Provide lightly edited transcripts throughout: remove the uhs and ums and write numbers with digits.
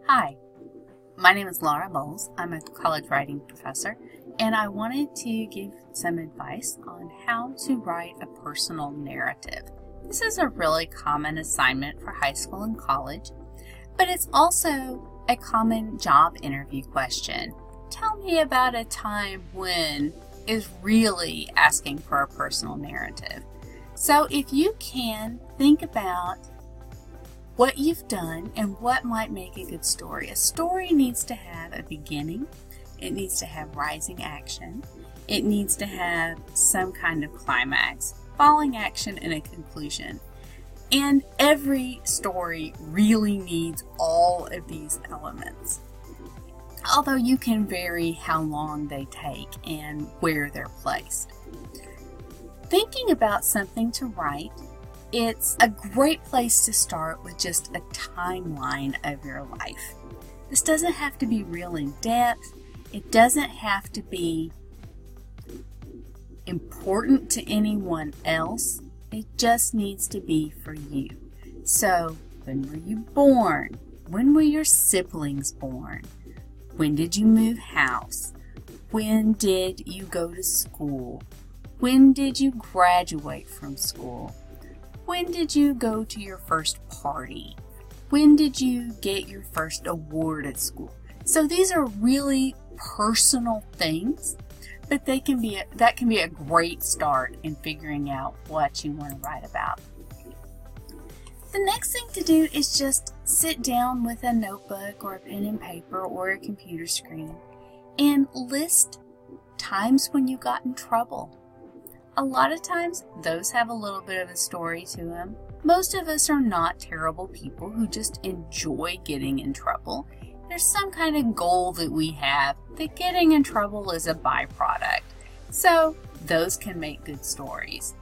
Hi, my name is Laura Bowles. I'm a college writing professor, and I wanted to give some advice on how to write a personal narrative. This is a really common assignment for high school and college, but it's also a common job interview question. Tell me about a time when is really asking for a personal narrative. So if you can, think about what you've done and what might make a good story. A story needs to have a beginning. It needs to have rising action. It needs to have some kind of climax, falling action, and a conclusion. And every story really needs all of these elements. Although you can vary how long they take and where they're placed. Thinking about something to write, it's a great place to start with just a timeline of your life. This doesn't have to be real in depth. It doesn't have to be important to anyone else. It just needs to be for you. So, when were you born? When were your siblings born? When did you move house? When did you go to school? When did you graduate from school? When did you go to your first party? When did you get your first award at school? So these are really personal things, but that can be a great start in figuring out what you want to write about. The next thing to do is just sit down with a notebook or a pen and paper or a computer screen and list times when you got in trouble. A lot of times, those have a little bit of a story to them. Most of us are not terrible people who just enjoy getting in trouble. There's some kind of goal that we have that getting in trouble is a byproduct. So, those can make good stories.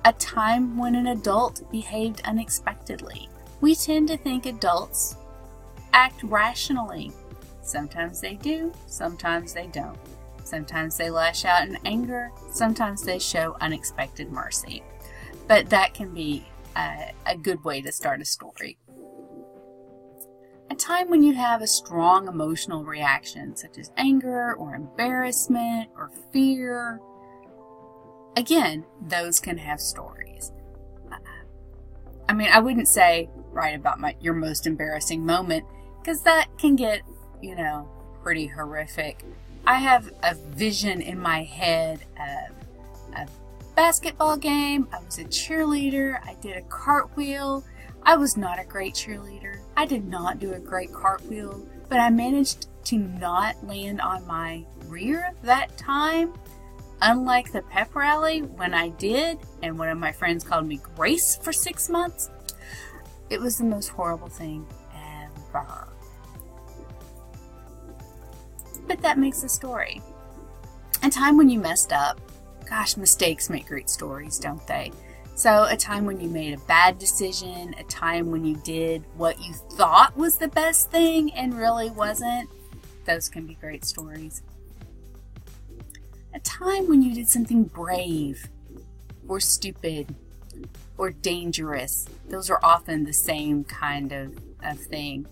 A time when an adult behaved unexpectedly. We tend to think adults act rationally. Sometimes they do, sometimes they don't. Sometimes they lash out in anger, sometimes they show unexpected mercy. But that can be a good way to start a story. A time when you have a strong emotional reaction, such as anger or embarrassment or fear. Again, those can have stories. I wouldn't say write about your most embarrassing moment, because that can get, pretty horrific. I have a vision in my head of a basketball game. I was a cheerleader. I did a cartwheel. I was not a great cheerleader. I did not do a great cartwheel, but I managed to not land on my rear that time. Unlike the pep rally, when I did, and one of my friends called me Grace for 6 months, it was the most horrible thing ever. But that makes a story. A time when you messed up. Gosh, mistakes make great stories, don't they? So a time when you made a bad decision, a time when you did what you thought was the best thing and really wasn't. Those can be great stories. A time when you did something brave or stupid or dangerous. Those are often the same kind of thing.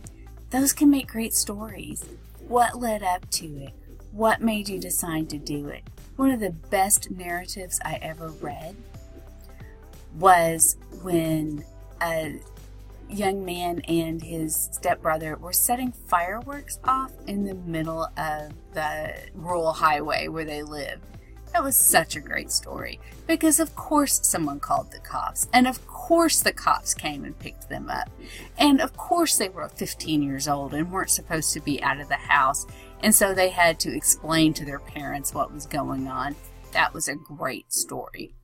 Those can make great stories. What led up to it? What made you decide to do it? One of the best narratives I ever read was when a young man and his stepbrother were setting fireworks off in the middle of the rural highway where they lived. That was such a great story because of course someone called the cops, and of course the cops came and picked them up, and of course they were 15 years old and weren't supposed to be out of the house, and so they had to explain to their parents what was going on. That was a great story.